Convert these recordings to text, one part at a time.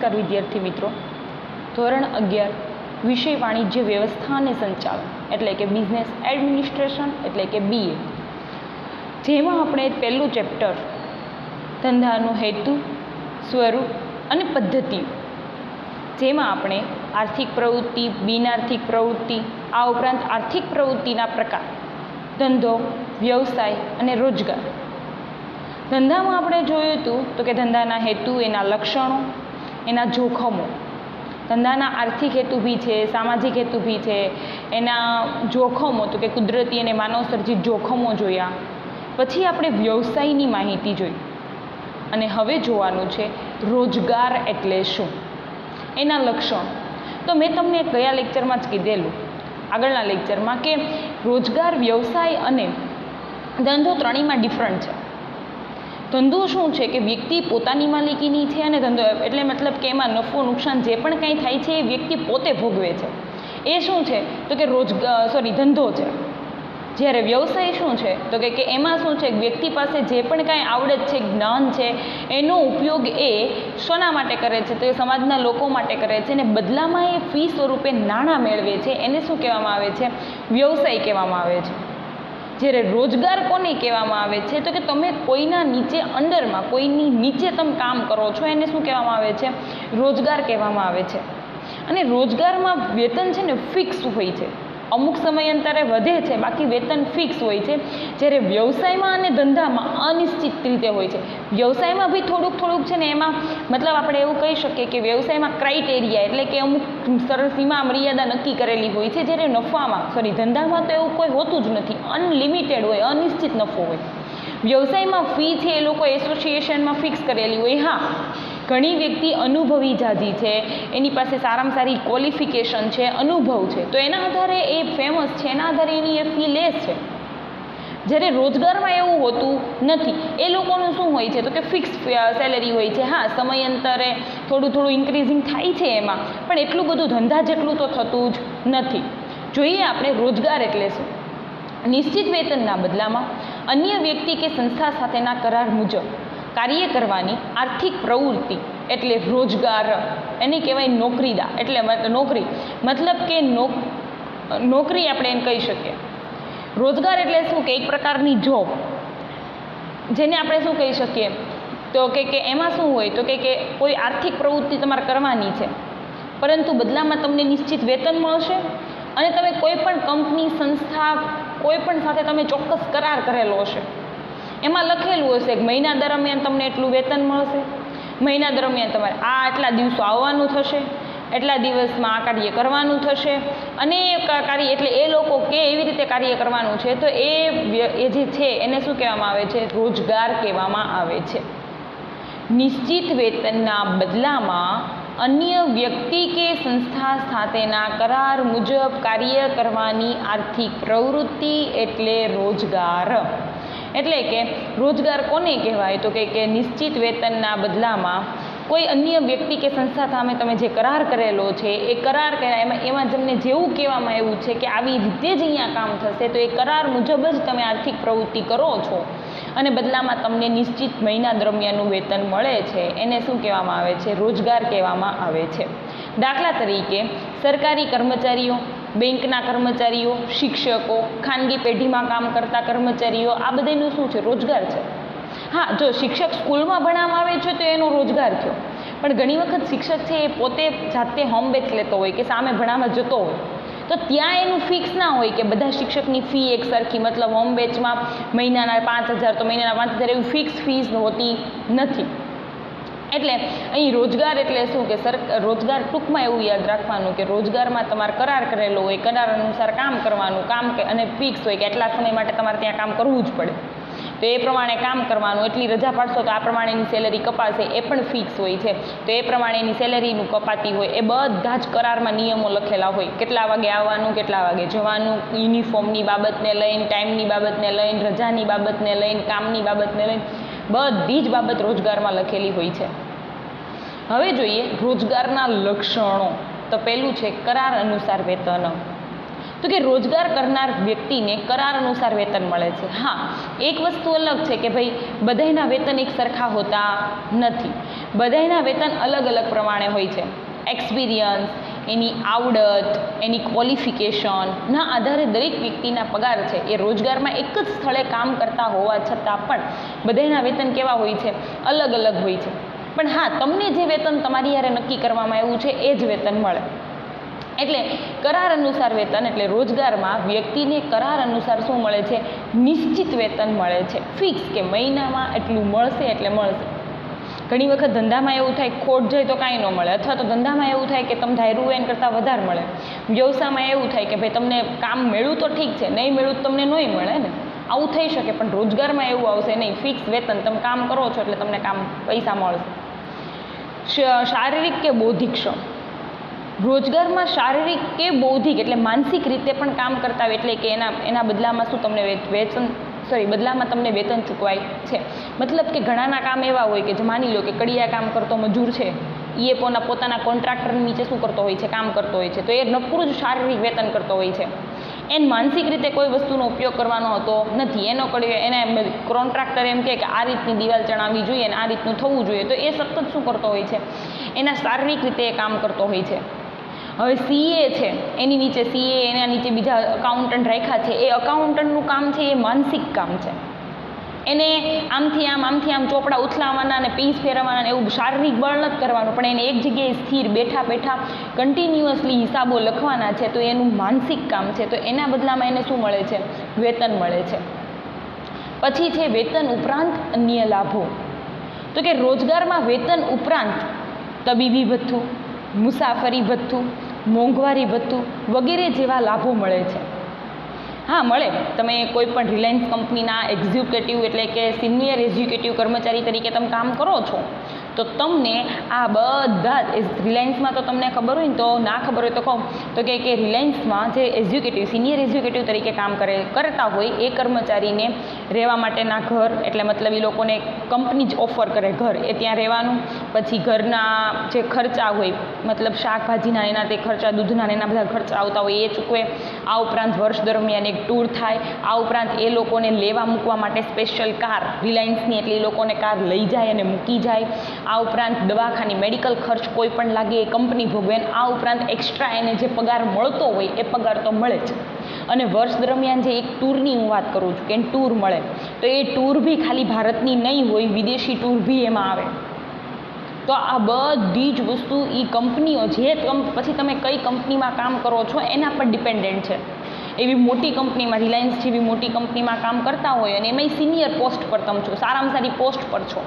નમસ્કાર વિદ્યાર્થી મિત્રો, ધોરણ 11 વિષય વાણિજ્ય વ્યવસ્થા અને સંચાલન એટલે કે બિઝનેસ એડમિનિસ્ટ્રેશન એટલે કે BA, જેમાં આપણે પહેલું ચેપ્ટર ધંધાનો હેતુ, સ્વરૂપ અને પદ્ધતિઓ, જેમાં આપણે આર્થિક પ્રવૃત્તિ, બિનઆર્થિક પ્રવૃત્તિ, આ ઉપરાંત આર્થિક પ્રવૃત્તિના પ્રકાર, ધંધો, વ્યવસાય અને રોજગાર. ધંધામાં આપણે જોયું હતું તો કે ધંધાના હેતુ, એના લક્ષણો, એના જોખમો. ધંધાના આર્થિક હેતુ બી છે, સામાજિક હેતુ બી છે, એના જોખમો તો કે કુદરતી અને માનવસર્જિત જોખમો જોયા. પછી આપણે વ્યવસાયની માહિતી જોઈ અને હવે જોવાનું છે રોજગાર એટલે શું, એના લક્ષણ. તો મેં તમને ગયા લેક્ચરમાં જ કીધેલું, આગળના લેક્ચરમાં, કે રોજગાર, વ્યવસાય અને ધંધો ત્રણેયમાં ડિફરન્ટ છે. ધંધો શું છે કે વ્યક્તિ પોતાની માલિકીની છે અને ધંધો એટલે મતલબ કે એમાં નફો નુકસાન જે પણ કંઈ થાય છે એ વ્યક્તિ પોતે ભોગવે છે. એ શું છે તો કે ધંધો છે. જ્યારે વ્યવસાય શું છે તો કે એમાં શું છે, વ્યક્તિ પાસે જે પણ કાંઈ આવડત છે, જ્ઞાન છે, એનો ઉપયોગ એ શોના માટે કરે છે તો એ સમાજના લોકો માટે કરે છે અને બદલામાં એ ફી સ્વરૂપે નાણાં મેળવે છે. એને શું કહેવામાં આવે છે? વ્યવસાય કહેવામાં આવે છે. જ્યારે રોજગાર કોને કહેવામાં આવે છે તો કે તમે કોઈના નીચે, અંડરમાં કોઈની નીચે તમે કામ કરો છો, એને શું કહેવામાં આવે છે? રોજગાર કહેવામાં આવે છે. અને રોજગારમાં વેતન છે ને ફિક્સ હોય છે, અમુક સમયાંતરે વધે છે, બાકી વેતન ફિક્સ હોય છે. જ્યારે વ્યવસાયમાં અને ધંધામાં અનિશ્ચિત રીતે હોય છે. વ્યવસાયમાં બી થોડુંક છે ને એમાં મતલબ આપણે એવું કહી શકીએ કે વ્યવસાયમાં ક્રાઇટેરિયા એટલે કે અમુક સરળ સીમા મર્યાદા નક્કી કરેલી હોય છે. જ્યારે ધંધામાં તો એવું કોઈ હોતું જ નથી, અનલિમિટેડ હોય, અનિશ્ચિત નફો હોય. વ્યવસાયમાં ફી છે એ લોકો એસોસિએશનમાં ફિક્સ કરેલી હોય. હા, ઘણી વ્યક્તિ અનુભવી જાજી છે, એની પાસે સારામાં સારી ક્વોલિફિકેશન છે, અનુભવ છે, તો એના આધારે એ ફેમસ છે, એના આધારે એની એ ફી લેસ છે. જ્યારે રોજગારમાં એવું હોતું નથી. એ લોકોનું શું હોય છે તો કે ફિક્સ સેલેરી હોય છે. હા, સમયાંતરે થોડું ઇન્ક્રીઝિંગ થાય છે એમાં, પણ એટલું બધું ધંધા જેટલું તો થતું જ નથી. જોઈએ આપણે રોજગાર એટલે શું. નિશ્ચિત વેતનના બદલામાં અન્ય વ્યક્તિ કે સંસ્થા સાથેના કરાર મુજબ કાર્ય કરવાની આર્થિક પ્રવૃત્તિ એટલે રોજગાર. એને કહેવાય નોકરીદા, એટલે નોકરી, મતલબ કે નોકરી આપણે એમ કહી શકીએ. રોજગાર એટલે શું કે એક પ્રકારની જોબ, જેને આપણે શું કહી શકીએ તો કે એમાં શું હોય તો કે કોઈ આર્થિક પ્રવૃત્તિ તમારે કરવાની છે, પરંતુ બદલામાં તમને નિશ્ચિત વેતન મળશે અને તમે કોઈ પણ કંપની, સંસ્થા, કોઈ પણ સાથે તમે ચોક્કસ કરાર કરેલો હશે. એમાં લખેલું હશે કે મહિના દરમિયાન તમને એટલું વેતન મળશે, મહિના દરમિયાન તમારે આટલા દિવસો આવવાનું થશે, એટલા દિવસમાં આ કાર્ય કરવાનું થશે, અને એ કાર્ય એટલે એ લોકો કે એવી રીતે કાર્ય કરવાનું છે, તો એ જે છે એને શું કહેવામાં આવે છે? રોજગાર કહેવામાં આવે છે. નિશ્ચિત વેતનના બદલામાં અન્ય વ્યક્તિ કે સંસ્થા સાથેના કરાર મુજબ કાર્ય કરવાની આર્થિક પ્રવૃત્તિ એટલે રોજગાર. એટલે કે રોજગાર કોને કહેવાય તો કે નિશ્ચિત વેતનના બદલામાં કોઈ અન્ય વ્યક્તિ કે સંસ્થા સામે તમે જે કરાર કરેલો છે એ કરાર એમાં તમને જેવું કહેવામાં આવ્યું છે કે આવી રીતે જ અહીંયા કામ થશે, તો એ કરાર મુજબ જ તમે આર્થિક પ્રવૃત્તિ કરો છો અને બદલામાં તમને નિશ્ચિત મહિના દરમિયાનનું વેતન મળે છે, એને શું કહેવામાં આવે છે? રોજગાર કહેવામાં આવે છે. દાખલા તરીકે સરકારી કર્મચારીઓ, બેંકના કર્મચારીઓ, શિક્ષકો, ખાનગી પેઢીમાં કામ કરતા કર્મચારીઓ, આ બધાનું શું છે? રોજગાર છે. હા, જો શિક્ષક સ્કૂલમાં ભણાવવા આવે છે તો એનો રોજગાર થયો, પણ ઘણી વખત શિક્ષક છે એ પોતે જાતે હોમ બેચ લેતો હોય કે સામે ભણાવવા જતો હોય, તો ત્યાં એનું ફિક્સ ના હોય કે બધા શિક્ષકની ફી એક સરખી, મતલબ હોમ બેચમાં મહિનાના 5,000 તો મહિનાના 5,000 એવી ફિક્સ ફીસ હોતી નથી. એટલે અહીં રોજગાર એટલે શું કે રોજગાર ટૂંકમાં એવું યાદ રાખવાનું કે રોજગારમાં તમારે કરાર કરેલો હોય, કરાર અનુસાર કામ કરવાનું, અને ફિક્સ હોય કે એટલા સમય માટે તમારે ત્યાં કામ કરવું જ પડે, તો એ પ્રમાણે કામ કરવાનું. એટલી રજા પાડશો તો આ પ્રમાણેની સેલેરી કપાશે, એ પણ ફિક્સ હોય છે, તો એ પ્રમાણેની સેલેરીનું કપાતી હોય. એ બધા જ કરારમાં નિયમો લખેલા હોય, કેટલા વાગે આવવાનું, કેટલા વાગે જવાનું, યુનિફોર્મની બાબતને લઈને, ટાઈમની બાબતને લઈને, રજાની બાબતને લઈને, કામની બાબતને લઈને, બધી જ બાબત રોજગારમાં લખેલી હોય છે. હવે જોઈએ રોજગારના લક્ષણો. તો પહેલું છે કરાર અનુસાર વેતન. તો કે રોજગાર કરનાર વ્યક્તિને કરાર અનુસાર વેતન મળે છે. હા, એક વસ્તુ અલગ છે કે ભાઈ બધાયના વેતન એક સરખા હોતા નથી. બધાયના વેતન અલગ અલગ પ્રમાણે હોય છે. એક્સપિરિયન્સ, એની આવડત, એની ક્વોલિફિકેશનના આધારે દરેક વ્યક્તિના પગાર છે એ રોજગારમાં એક જ સ્થળે કામ કરતા હોવા છતાં પણ બધાયના વેતન કેવા હોય છે? અલગ અલગ હોય છે. પણ હા, તમને જે વેતન તમારી યારે નક્કી કરવામાં આવ્યું છે એ જ વેતન મળે. એટલે કરાર અનુસાર વેતન એટલે રોજગારમાં વ્યક્તિને કરાર અનુસાર શું મળે છે? નિશ્ચિત વેતન મળે છે. ફિક્સ કે મહિનામાં એટલું મળશે એટલે મળશે. ઘણી વખત ધંધામાં એવું થાય ખોટ જાય તો કાંઈ ન મળે, અથવા તો ધંધામાં એવું થાય કે તમે ધાર્યું હોય એના કરતાં વધારે મળે. વ્યવસાયમાં એવું થાય કે ભાઈ તમને કામ મળ્યું તો ઠીક છે, નહીં મળ્યું તો તમને નહીં મળે ને, આવું થઈ શકે. પણ રોજગારમાં એવું આવશે નહીં, ફિક્સ વેતન, તમે કામ કરો છો એટલે તમને પૈસા મળશે. શારીરિક કે બૌદ્ધિક શ્રમ, રોજગારમાં શારીરિક કે બૌદ્ધિક એટલે માનસિક રીતે પણ કામ કરતા હોય એટલે કે એના બદલામાં શું તમને બદલામાં તમને વેતન ચૂકવાય છે. મતલબ કે ઘણાના કામ એવા હોય કે માની લો કે કડિયા કામ કરતો મજૂર છે, એ પોતાના કોન્ટ્રાક્ટરની નીચે શું કરતો હોય છે? કામ કરતો હોય છે. તો એ નકરું જ શારીરિક વેતન કરતો હોય છે. એને માનસિક રીતે કોઈ વસ્તુનો ઉપયોગ કરવાનો હોતો નથી. એને કોન્ટ્રાક્ટર એમ કે આ રીતની દિવાલ ચણાવવી જોઈએ અને આ રીતનું થવું જોઈએ, તો એ સતત શું કરતો હોય છે? એના શારીરિક રીતે એ કામ કરતો હોય છે. હવે સીએ છે, એની નીચે સીએ, એના નીચે બીજા અકાઉન્ટન્ટ રાખ્યા છે. એ અકાઉન્ટન્ટનું કામ છે એ માનસિક કામ છે. એને આમથી આમ ચોપડા ઉથલાવવાના અને પીસ ફેરવવાના ને એવું શારીરિક બળ નથી કરવાનું, પણ એને એક જગ્યાએ સ્થિર બેઠા કન્ટિન્યુઅસલી હિસાબો લખવાના છે. તો એનું માનસિક કામ છે. તો એના બદલામાં એને શું મળે છે? વેતન મળે છે. પછી છે વેતન ઉપરાંત અન્ય લાભો. તો કે રોજગારમાં વેતન ઉપરાંત તબીબી ભથ્થું, મુસાફરી ભથ્થું, મોંઘવારી ભથ્થું વગેરે જેવા લાભો મળે છે. હા, મળે. તમે કોઈ પણ રિલાયન્સ કંપનીના એક્ઝિક્યુટિવ એટલે કે સિનિયર એક્ઝિક્યુટિવ કર્મચારી તરીકે તમે કામ કરો છો તો તમને આ બધા રિલાયન્સમાં તો તમને ખબર હોય ને, તો ના ખબર હોય તો કહું તો કે રિલાયન્સમાં જે સિનિયર એક્ઝિક્યુટિવ તરીકે કામ કરતા હોય એ કર્મચારીને રહેવા માટેના ઘર, એટલે મતલબ એ લોકોને કંપની જ ઓફર કરે ઘર, એ ત્યાં રહેવાનું. પછી ઘરના જે ખર્ચા હોય, મતલબ શાકભાજીના એના તે ખર્ચા, દૂધના એના બધા ખર્ચા આવતા હોય એ ચૂકવે. આ ઉપરાંત વર્ષ દરમિયાન એક ટૂર થાય. આ ઉપરાંત એ લોકોને લેવા મૂકવા માટે સ્પેશિયલ કાર રિલાયન્સની, એટલે એ લોકોને કાર લઈ જાય અને મૂકી જાય. આ ઉપરાંત દવાખાની મેડિકલ ખર્ચ કોઈ પણ લાગે એ કંપની ભોગવે. આ ઉપરાંત એક્સ્ટ્રા એને જે પગાર મળતો હોય એ પગાર તો મળે જ. અને વર્ષ દરમિયાન જે એક ટૂરની હું વાત કરું છું કે ટૂર મળે, તો એ ટૂર બી ખાલી ભારતની નહીં હોય, વિદેશી ટૂર બી એમાં આવે. તો આ બધી જ વસ્તુ એ કંપનીઓ પછી તમે કઈ કંપનીમાં કામ કરો છો એના પર ડિપેન્ડન્ટ છે. એવી મોટી કંપનીમાં, રિલાયન્સ જેવી મોટી કંપનીમાં કામ કરતા હોય અને એમાંય સિનિયર પોસ્ટ પર તમે છો, સારામાં સારી પોસ્ટ પર છો,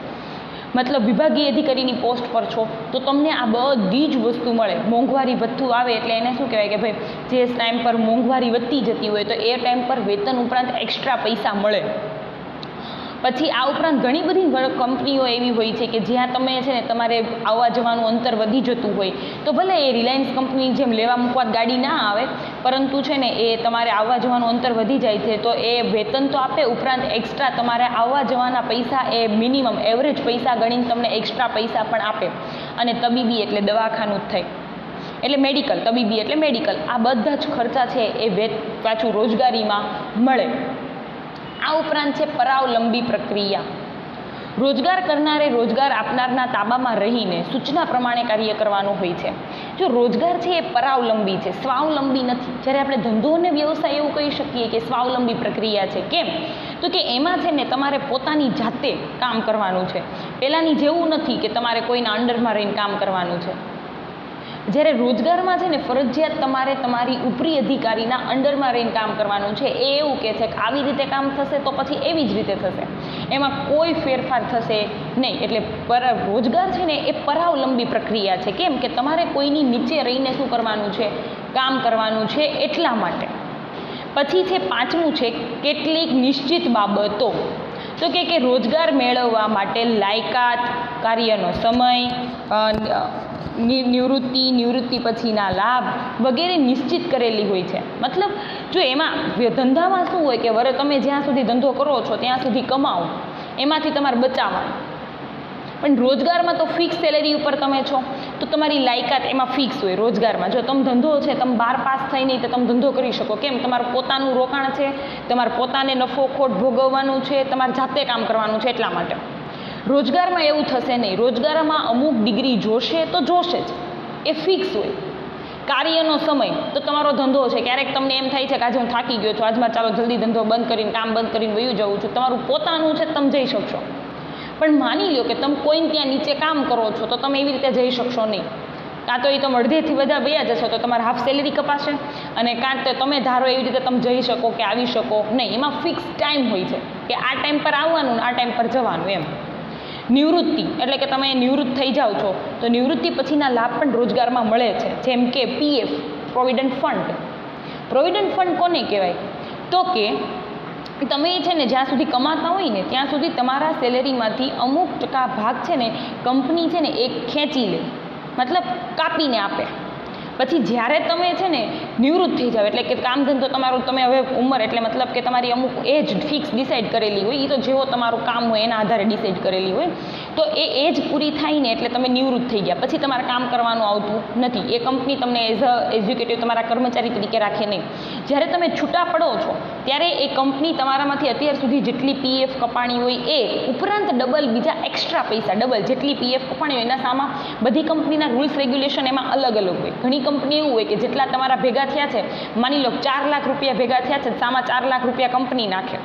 મતલબ વિભાગીય અધિકારીની પોસ્ટ પર છો, તો તમને આ બધી જ વસ્તુ મળે. મોંઘવારી ભથ્થું આવે એટલે એને શું કહેવાય કે ભાઈ જે ટાઈમ પર મોંઘવારી વધતી જતી હોય તો એ ટાઈમ પર વેતન ઉપરાંત એક્સ્ટ્રા પૈસા મળે. પછી આ ઉપરાંત ઘણી બધી કંપનીઓ એવી હોય છે કે જ્યાં તમે છે ને તમારે આવવા જવાનું અંતર વધી જતું હોય તો ભલે એ રિલાયન્સ કંપની જેમ લેવા મૂકવા ગાડી ના આવે, પરંતુ છે ને એ તમારે આવવા જવાનું અંતર વધી જાય છે તો એ વેતન તો આપે, ઉપરાંત એક્સ્ટ્રા તમારે આવવા જવાના પૈસા એ મિનિમમ એવરેજ પૈસા ગણીને તમને એક્સ્ટ્રા પૈસા પણ આપે. અને તબીબી એટલે દવાખાનું જ થાય, એટલે મેડિકલ, તબીબી એટલે મેડિકલ, આ બધા જ ખર્ચા છે એ પાછું રોજગારીમાં મળે. આ ઉપરાંત છે પરાવલંબી પ્રક્રિયા. રોજગાર કરનારે રોજગાર આપનારના તાબામાં રહીને સૂચના પ્રમાણે કાર્ય કરવાનું હોય છે. જો રોજગાર છે એ પરાવલંબી છે, સ્વાવલંબી નથી. જ્યારે આપણે ધંધો અને વ્યવસાય એવું કહી શકીએ કે સ્વાવલંબી પ્રક્રિયા છે. કેમ? તો કે એમાં છે ને તમારે પોતાની જાતે કામ કરવાનું છે. પહેલાંની જેવું નથી કે તમારે કોઈના અંડરમાં રહીને કામ કરવાનું છે. જ્યારે રોજગારમાં છે ને ફરજિયાત તમારે તમારી ઉપરી અધિકારીના અંડરમાં રહીને કામ કરવાનું છે. એ એવું કહે છે કે આવી રીતે કામ થશે તો પછી એવી જ રીતે થશે, એમાં કોઈ ફેરફાર થશે નહીં. એટલે રોજગાર છે ને એ પરાવલંબી પ્રક્રિયા છે. કેમ કે તમારે કોઈની નીચે રહીને શું કરવાનું છે? કામ કરવાનું છે, એટલા માટે. પછી છે પાંચમું છે કેટલીક નિશ્ચિત બાબતો. તો કે રોજગાર મેળવવા માટે લાયકાત, કાર્યનો સમય, નિવૃત્તિ પછીના લાભ વગેરે નિશ્ચિત કરેલી હોય છે. મતલબ જો એમાં ધંધામાં શું હોય કે તમે જ્યાં સુધી ધંધો કરો છો ત્યાં સુધી કમાઓ, એમાંથી તમારે બચાવવાનું. પણ રોજગારમાં તો ફિક્સ સેલેરી ઉપર તમે છો, તો તમારી લાયકાત એમાં ફિક્સ હોય રોજગારમાં. જો તમે ધંધો છે, તમે 12 પાસ થઈ નહીં તો તમે ધંધો કરી શકો. કેમ? તમારું પોતાનું રોકાણ છે, તમારે પોતાને નફો ખોટ ભોગવવાનું છે, તમારે જાતે કામ કરવાનું છે, એટલા માટે. રોજગારમાં એવું થશે નહીં. રોજગારમાં અમુક ડિગ્રી જોશે તો જોશે જ, એ ફિક્સ હોય. કાર્યનો સમય તો તમારો ધંધો છે, ક્યારેક તમને એમ થાય છે કે આજે હું થાકી ગયો છું, આજમાં ચાલો જલ્દી ધંધો બંધ કરીને કામ બંધ કરીને વયું જવું છું, તમારું પોતાનું છે, તમે જઈ શકશો. પણ માની લો કે તમે કોઈને ત્યાં નીચે કામ કરો છો તો તમે એવી રીતે જઈ શકશો નહીં. કાં તો એ તમે અડધેથી બધા વયા જશો તો તમારે હાફ સેલેરી કપાશે, અને કાં તો તમે ધારો એવી રીતે તમે જઈ શકો કે આવી શકો નહીં. એમાં ફિક્સ ટાઈમ હોય છે કે આ ટાઈમ પર આવવાનું ને આ ટાઈમ પર જવાનું એમ. નિવૃત્તિ એટલે કે તમે નિવૃત્ત થઈ જાઓ છો તો નિવૃત્તિ પછીના લાભ પણ રોજગારમાં મળે છે, જેમ કે PF, provident fund. Provident fund કોને કહેવાય? તો કે તમે છે ને જ્યાં સુધી કમાતા હોય ને ત્યાં સુધી તમારા સેલેરીમાંથી અમુક ટકા ભાગ છે ને કંપની છે ને એક ખેંચી લે, મતલબ કાપીને આપે. પછી જ્યારે તમે છે ને નિવૃત્ત થઈ જાઓ એટલે કે કામ ધંધો તમારું, તમે હવે ઉંમર એટલે મતલબ કે તમારી અમુક એજ ફિક્સ ડિસાઇડ કરેલી હોય, એ તો જેવો તમારું કામ હોય એના આધારે ડિસાઇડ કરેલી હોય. તો એ એજ પૂરી થાય ને એટલે તમે નિવૃત્ત થઈ ગયા, પછી તમારે કામ કરવાનું આવતું નથી. એ કંપની તમને એઝ અ એક્ઝિક્યુટિવ તમારા કર્મચારી તરીકે રાખે નહીં. જ્યારે તમે છૂટા પડો છો ત્યારે એ કંપની તમારામાંથી અત્યાર સુધી જેટલી પીએફ કપાણી હોય એ ઉપરાંત ડબલ બીજા એક્સ્ટ્રા પૈસા, ડબલ જેટલી પીએફ કપાણી હોય એના સામા બધી કંપનીના રૂલ્સ રેગ્યુલેશન એમાં અલગ અલગ હોય. ઘણી કંપની એવું હોય કે જેટલા તમારા ભેગા થયા છે, માની લો 4 લાખ રૂપિયા ભેગા થયા છે, સામા 4 લાખ રૂપિયા કંપની નાખે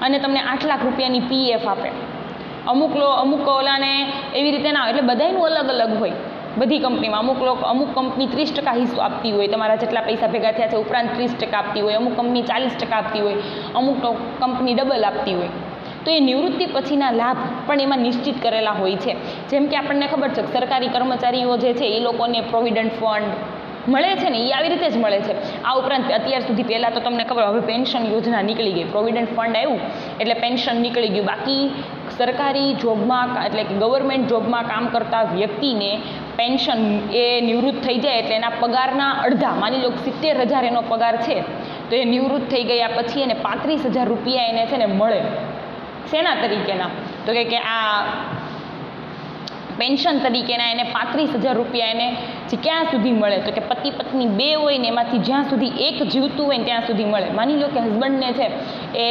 અને તમને 8 લાખ રૂપિયાની પીએફ આપે. અમુક ઓલાને એવી રીતે ના હોય, એટલે બધાયનું અલગ અલગ હોય. બધી કંપનીમાં અમુક કંપની 30% હિસ્સો આપતી હોય, તમારા જેટલા પૈસા ભેગા થયા છે ઉપરાંત 30% આપતી હોય, અમુક કંપની 40% આપતી હોય, અમુક કંપની ડબલ આપતી હોય. તો એ નિવૃત્તિ પછીના લાભ પણ એમાં નિશ્ચિત કરેલા હોય છે. જેમ કે આપણને ખબર છે કે સરકારી કર્મચારીઓ જે છે એ લોકોને પ્રોવિડન્ટ ફંડ મળે છે ને, એ આવી રીતે જ મળે છે. આ ઉપરાંત અત્યાર સુધી પહેલાં તો તમને ખબર, હવે પેન્શન યોજના નીકળી ગઈ, પ્રોવિડન્ટ ફંડ આવ્યું એટલે પેન્શન નીકળી ગયું. બાકી સરકારી જોબમાં એટલે કે ગવર્મેન્ટ જોબમાં કામ કરતા વ્યક્તિને પેન્શન એ નિવૃત્ત થઈ જાય એટલે એના પગારના અડધા, માની લો 70,000 એનો પગાર છે તો એ નિવૃત્ત થઈ ગયા પછી એને 35,000 રૂપિયા એને છે ને મળે. શેના તરીકેના? તો કે આ પેન્શન તરીકેના એને 35,000 રૂપિયા એને ક્યાં સુધી મળે? તો કે પતિ પત્ની 2 હોય ને એમાંથી જ્યાં સુધી એક જીવતું હોય ને ત્યાં સુધી મળે. માની લો કે હસબન્ડને છે એ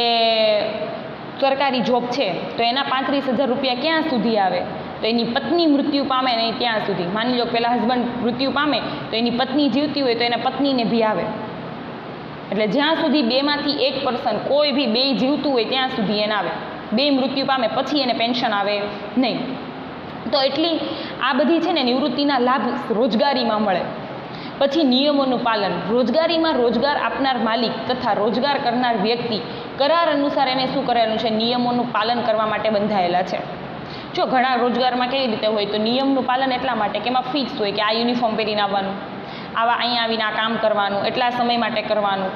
સરકારી જોબ છે તો એના 35,000 રૂપિયા ક્યાં સુધી આવે? તો એની પત્ની મૃત્યુ પામે ને ત્યાં સુધી. માની લો પહેલાં હસબન્ડ મૃત્યુ પામે તો એની પત્ની જીવતી હોય તો એના પત્નીને બી આવે. એટલે જ્યાં સુધી 2માંથી એક પર્સન, કોઈ બી 2 જીવતું હોય ત્યાં સુધી એને આવે. 2 મૃત્યુ પામે પછી એને પેન્શન આવે નહીં. તો એટલી આ બધી છે ને નિવૃત્તિના લાભ રોજગારીમાં મળે. પછી નિયમોનું પાલન. રોજગારીમાં રોજગાર આપનાર માલિક તથા રોજગાર કરનાર વ્યક્તિ કરાર અનુસાર એને શું કરેલું છે? નિયમોનું પાલન કરવા માટે બંધાયેલા છે. જો ઘણા રોજગારમાં કેવી રીતે હોય તો નિયમનું પાલન એટલા માટે કે એમાં ફિક્સ હોય કે આ યુનિફોર્મ પહેરીને આવવાનું, અહીંયા આવીને આ કામ કરવાનું, એટલા સમય માટે કરવાનું,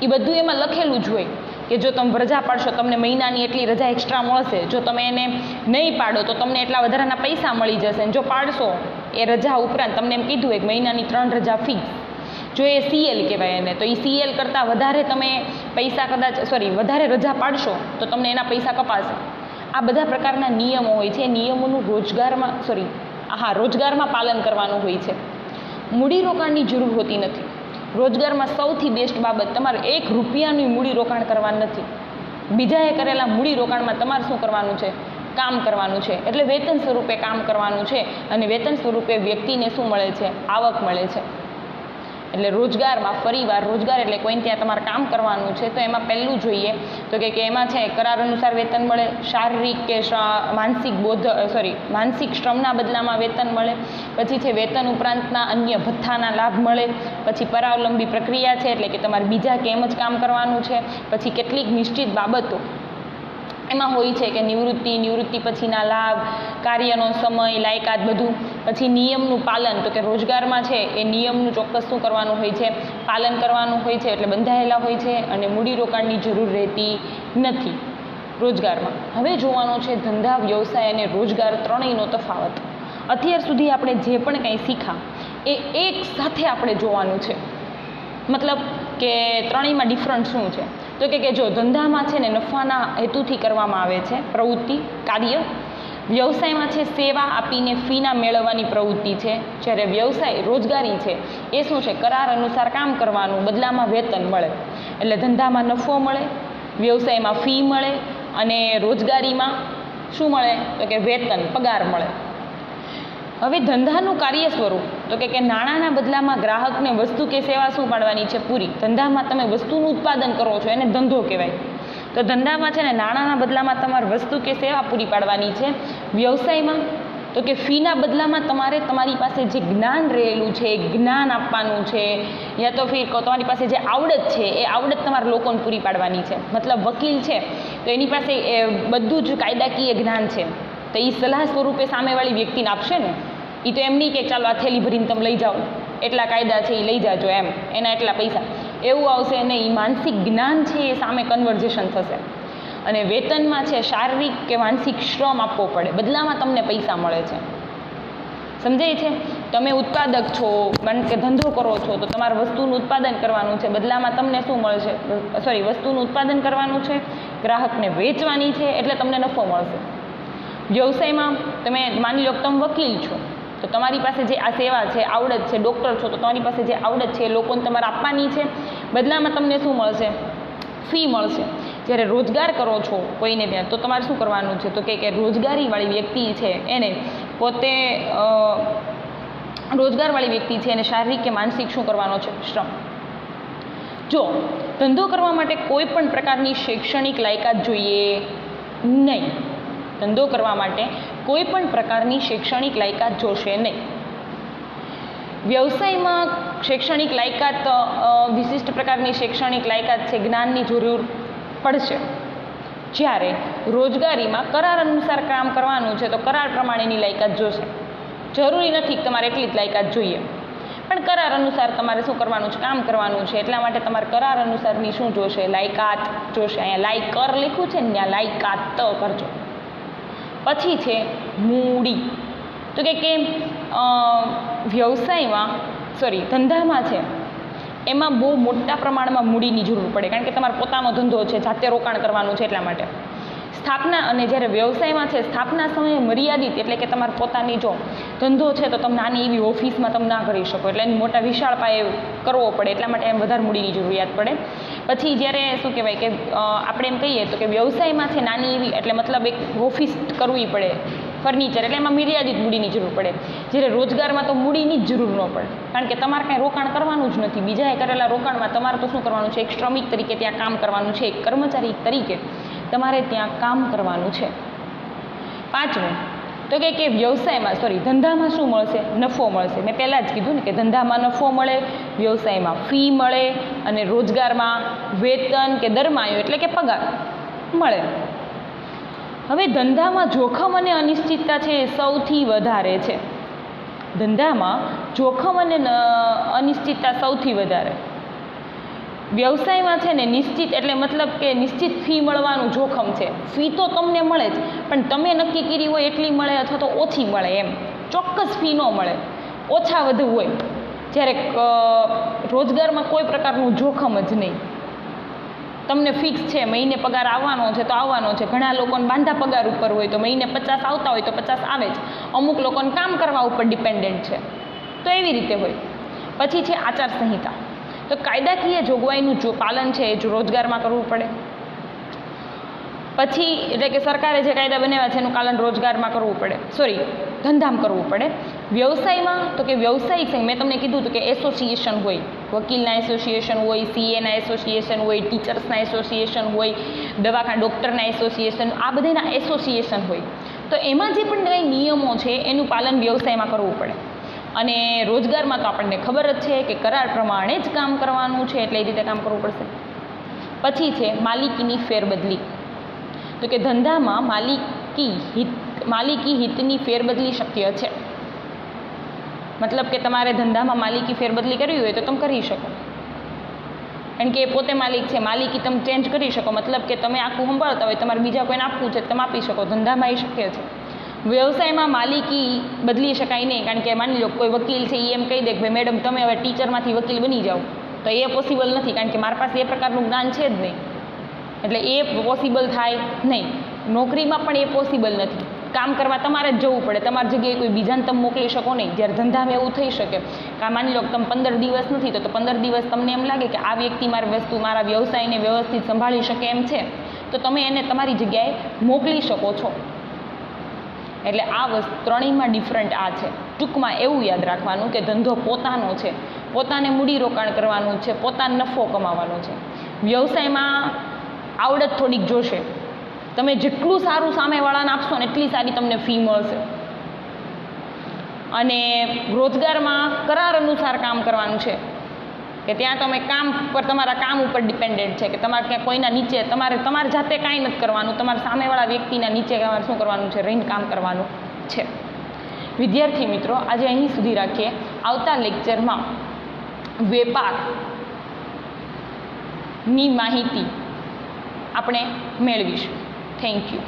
એ બધું એમાં લખેલું જ હોય કે જો તમે રજા પાડશો તમને મહિનાની એટલી રજા એક્સ્ટ્રા મળશે, જો તમે એને નહીં પાડો તો તમને એટલા વધારાના પૈસા મળી જશે, જો પાડશો એ રજા ઉપરાંત તમને એમ કીધું હોય કે મહિનાની 3 રજા ફિક્સ. જો એ સીએલ કહેવાય એને, તો એ સીએલ કરતાં વધારે તમે પૈસા વધારે રજા પાડશો તો તમને એના પૈસા કપાશે. આ બધા પ્રકારના નિયમો હોય છે. નિયમોનું રોજગારમાં પાલન કરવાનું હોય છે. મૂડીરોકાણની જરૂર હોતી નથી. રોજગારમાં સૌથી બેસ્ટ બાબત, તમારે 1 રૂપિયાનું મૂડી રોકાણ કરવાનું નથી. બીજાએ કરેલા મૂડી રોકાણમાં તમારે શું કરવાનું છે? કામ કરવાનું છે. એટલે વેતન સ્વરૂપે કામ કરવાનું છે અને વેતન સ્વરૂપે વ્યક્તિને શું મળે છે? આવક મળે છે. એટલે રોજગારમાં ફરીવાર રોજગાર એટલે કોઈને ત્યાં તમારે કામ કરવાનું છે તો એમાં પહેલું જોઈએ તો કે એમાં છે કરાર અનુસાર વેતન મળે, શારીરિક કે માનસિક શ્રમના બદલામાં વેતન મળે, પછી છે વેતન ઉપરાંતના અન્ય ભથ્થાના લાભ મળે, પછી પરાવલંબી પ્રક્રિયા છે એટલે કે તમારે બીજા કેમ જ કામ કરવાનું છે, પછી કેટલીક નિશ્ચિત બાબતો એમાં હોય છે કે નિવૃત્તિ પછીના લાભ, કાર્યનો સમય, લાયકાત બધું. પછી નિયમનું પાલન, તો કે રોજગારમાં છે એ નિયમનું ચોક્કસ શું કરવાનું હોય છે? પાલન કરવાનું હોય છે, એટલે બંધાયેલા હોય છે અને મૂડીરોકાણની જરૂર રહેતી નથી રોજગારમાં. હવે જોવાનું છે ધંધા, વ્યવસાય અને રોજગાર ત્રણેયનો તફાવત. અત્યાર સુધી આપણે જે પણ કંઈ શીખા એ એક સાથે આપણે જોવાનું છે. મતલબ કે ત્રણેયમાં ડિફરન્ટ શું છે? તો કે જો ધંધામાં છે ને નફાના હેતુથી કરવામાં આવે છે પ્રવૃત્તિ, કાર્ય, વ્યવસાયમાં છે સેવા આપીને ફીના મેળવવાની પ્રવૃત્તિ છે, જ્યારે વ્યવસાય રોજગારી છે એ શું છે, કરાર અનુસાર કામ કરવાનું, બદલામાં વેતન મળે. એટલે ધંધામાં નફો મળે, વ્યવસાયમાં ફી મળે અને રોજગારીમાં શું મળે તો કે વેતન, પગાર મળે. હવે ધંધાનું કાર્ય સ્વરૂપ તો કે નાણાંના બદલામાં ગ્રાહકને વસ્તુ કે સેવા શું પાડવાની છે, પૂરી. ધંધામાં તમે વસ્તુનું ઉત્પાદન કરો છો એને ધંધો કહેવાય. તો ધંધામાં છે ને નાણાંના બદલામાં તમારે વસ્તુ કે સેવા પૂરી પાડવાની છે. વ્યવસાયમાં તો કે ફીના બદલામાં તમારે તમારી પાસે જે જ્ઞાન રહેલું છે એ જ્ઞાન આપવાનું છે, યા તો ફીર તમારી પાસે જે આવડત છે એ આવડત તમારે લોકોને પૂરી પાડવાની છે. મતલબ વકીલ છે તો એની પાસે બધું જ કાયદાકીય જ્ઞાન છે, તો એ સલાહ સ્વરૂપે સામેવાળી વ્યક્તિને આપશે ને. એ તો એમ નહીં કે ચાલો આ થેલી ભરીને તમે લઈ જાઓ, એટલા કાયદા છે એ લઈ જાજો, એમ એના એટલા પૈસા, એવું આવશે નહીં. માનસિક જ્ઞાન છે એ સામે કન્વર્ઝેશન થશે. અને વેતનમાં છે શારીરિક કે માનસિક શ્રમ આપવો પડે, બદલામાં તમને પૈસા મળે છે. સમજાય છે? તમે ઉત્પાદક છો, કે ધંધો કરો છો તો તમારે વસ્તુનું ઉત્પાદન કરવાનું છે, બદલામાં તમને શું મળશે, વસ્તુનું ઉત્પાદન કરવાનું છે, ગ્રાહકને વેચવાની છે એટલે તમને નફો મળશે. વ્યવસાયમાં તમે માની લો કે તમે વકીલ છો તો તમારી પાસે જે આ સેવા છે, આવડત છે, ડૉક્ટર છો તો તમારી પાસે જે આવડત છે એ લોકોને તમારે આપવાની છે, બદલામાં તમને શું મળશે, ફી મળશે. જ્યારે રોજગાર કરો છો કોઈને ત્યાં તો તમારે શું કરવાનું છે તો કે રોજગારીવાળી વ્યક્તિ છે એને પોતે રોજગારવાળી વ્યક્તિ છે એને શારીરિક કે માનસિક શું કરવાનો છે, શ્રમ. જો ધંધો કરવા માટે કોઈ પણ પ્રકારની શૈક્ષણિક લાયકાત જોઈએ નહીં. ધંધો કરવા માટે કોઈ પણ પ્રકારની શૈક્ષણિક લાયકાત જોશે નહીં. વ્યવસાયમાં શૈક્ષણિક લાયકાત, વિશિષ્ટ પ્રકારની શૈક્ષણિક લાયકાત છે, જ્ઞાનની જરૂર પડશે. જ્યારે રોજગારીમાં કરાર અનુસાર કામ કરવાનું છે તો કરાર પ્રમાણેની લાયકાત જોશે. જરૂરી નથી કે તમારે એટલી જ લાયકાત જોઈએ, પણ કરાર અનુસાર તમારે શું કરવાનું છે, કામ કરવાનું છે. એટલા માટે તમારે કરાર અનુસારની શું જોશે, લાયકાત જોશે. અહીંયા લાયકર લખ્યું છે ને ત્યાં લાયકાત કરજો. પછી છે મૂડી. તો કે વ્યવસાયમાં ધંધામાં છે એમાં બહુ મોટા પ્રમાણમાં મૂડીની જરૂર પડે, કારણ કે તમારો પોતાનો ધંધો છે, જાતે રોકાણ કરવાનું છે. એટલા માટે સ્થાપના, અને જ્યારે વ્યવસાયમાં છે સ્થાપના સમયે મર્યાદિત, એટલે કે તમારે પોતાની જો ધંધો છે તો તમે નાની એવી ઓફિસમાં તમે ના કરી શકો, એટલે એને મોટા વિશાળ પાયે કરવો પડે. એટલા માટે એમ વધારે મૂડીની જરૂરિયાત પડે. પછી જ્યારે શું કહેવાય કે આપણે એમ કહીએ તો કે વ્યવસાયમાં છે નાની એવી, એટલે મતલબ એક ઓફિસ કરવી પડે, ફર્નિચર, એટલે એમાં મર્યાદિત મૂડીની જરૂર પડે. જ્યારે રોજગારમાં તો મૂડીની જ જરૂર ન પડે, કારણ કે તમારે કાંઈ રોકાણ કરવાનું જ નથી. બીજાએ કરેલા રોકાણમાં તમારે તો શું કરવાનું છે, એક શ્રમિક તરીકે ત્યાં કામ કરવાનું છે, એક કર્મચારી તરીકે તમારે ત્યાં કામ કરવાનું છે. પાંચમું તો કે વ્યવસાયમાં ધંધામાં શું મળશે, નફો મળશે. મેં પહેલાં જ કીધું ને કે ધંધામાં નફો મળે, વ્યવસાયમાં ફી મળે અને રોજગારમાં વેતન કે દરમાયો એટલે કે પગાર મળે. હવે ધંધામાં જોખમ અને અનિશ્ચિતતા છે એ સૌથી વધારે છે. ધંધામાં જોખમ અને અનિશ્ચિતતા સૌથી વધારે. વ્યવસાયમાં છે ને નિશ્ચિત, એટલે મતલબ કે નિશ્ચિત ફી મળવાનું જોખમ છે. ફી તો તમને મળે જ, પણ તમે નક્કી કરી હોય એટલી મળે અથવા તો ઓછી મળે, એમ ચોક્કસ ફી ન મળે, ઓછા વધુ હોય. જ્યારે રોજગારમાં કોઈ પ્રકારનું જોખમ જ નહીં. તમને ફિક્સ છે, મહિને પગાર આવવાનો છે તો આવવાનો છે. ઘણા લોકોને બાંધા પગાર ઉપર હોય તો મહિને 50 આવતા હોય તો 50 આવે જ. અમુક લોકોને કામ કરવા ઉપર ડિપેન્ડન્ટ છે, તો એવી રીતે હોય. પછી છે આચારસંહિતા. તો કાયદાકીય જોગવાઈનું જો પાલન છે એ રોજગારમાં કરવું પડે. પછી એટલે કે સરકારે જે કાયદા બનાવ્યા છે એનું પાલન રોજગારમાં કરવું પડે, ધંધામાં કરવું પડે. વ્યવસાયમાં તો કે વ્યવસાયિક સંઘ, મેં તમને કીધું હતું કે એસોસિએશન હોય, વકીલના એસોસિએશન હોય, સીએના એસોસિએશન હોય, ટીચર્સના એસોસિએશન હોય, દવાખાના ડૉક્ટરના એસોસિએશન, આ બધાના એસોસિએશન હોય. તો એમાં જે પણ કંઈ નિયમો છે એનું પાલન વ્યવસાયમાં કરવું પડે. અને રોજગારમાં તો આપણને ખબર જ છે કે કરાર પ્રમાણે જ કામ કરવાનું છે, એટલે એ રીતે કામ કરવું પડશે. પછી છે માલિકીની ફેરબદલી. તો કે ધંધામાં માલિકી હિતની ફેરબદલી શક્ય છે. મતલબ કે તમારે ધંધામાં માલિકી ફેરબદલી કરવી હોય તો તમે કરી શકો, કારણ કે એ પોતે માલિક છે. માલિકી તમે ચેન્જ કરી શકો, મતલબ કે તમે આખું સંભાળતા હોય, તમારે બીજા કોઈને આપવું છે તમે આપી શકો. ધંધામાં એ શક્ય છે. વ્યવસાયમાં માલિકી બદલી શકાય નહીં, કારણ કે માની લો કોઈ વકીલ છે એ એમ કહી દે કે ભાઈ મેડમ તમે હવે ટીચરમાંથી વકીલ બની જાઓ, તો એ પોસિબલ નથી, કારણ કે મારી પાસે એ પ્રકારનું જ્ઞાન છે જ નહીં, એટલે એ પોસિબલ થાય નહીં. નોકરીમાં પણ એ પોસિબલ નથી, કામ કરવા તમારે જ જવું પડે, તમારી જગ્યાએ કોઈ બીજાને તમે મોકલી શકો નહીં. જ્યારે ધંધામાં એવું થઈ શકે કે માની લો કે તમે 15 દિવસ નથી તો 15 દિવસ તમને એમ લાગે કે આ વ્યક્તિ મારી વસ્તુ મારા વ્યવસાયને વ્યવસ્થિત સંભાળી શકે એમ છે, તો તમે એને તમારી જગ્યાએ મોકલી શકો છો. એટલે આ વસ્તુ ત્રણેયમાં ડિફરન્ટ આ છે. ટૂંકમાં એવું યાદ રાખવાનું કે ધંધો પોતાનો છે, પોતાને મૂડીરોકાણ કરવાનું છે, પોતાનો નફો કમાવાનો છે. વ્યવસાયમાં આવડત થોડીક જોશે, તમે જેટલું સારું સામેવાળાને આપશો ને એટલી સારી તમને ફી મળશે. અને રોજગારમાં કરાર અનુસાર કામ કરવાનું છે કે ત્યાં તમે કામ પર તમારા કામ ઉપર ડિપેન્ડન્ટ છે કે તમારે ક્યાં કોઈના નીચે તમારે જાતે કાંઈ નથી કરવાનું, તમારે સામેવાળા વ્યક્તિના નીચે તમારે શું કરવાનું છે, રહીને કામ કરવાનું છે. વિદ્યાર્થી મિત્રો, આજે અહીં સુધી રાખીએ. આવતા લેક્ચરમાં વેપારની માહિતી આપણે મેળવીશું. Thank you.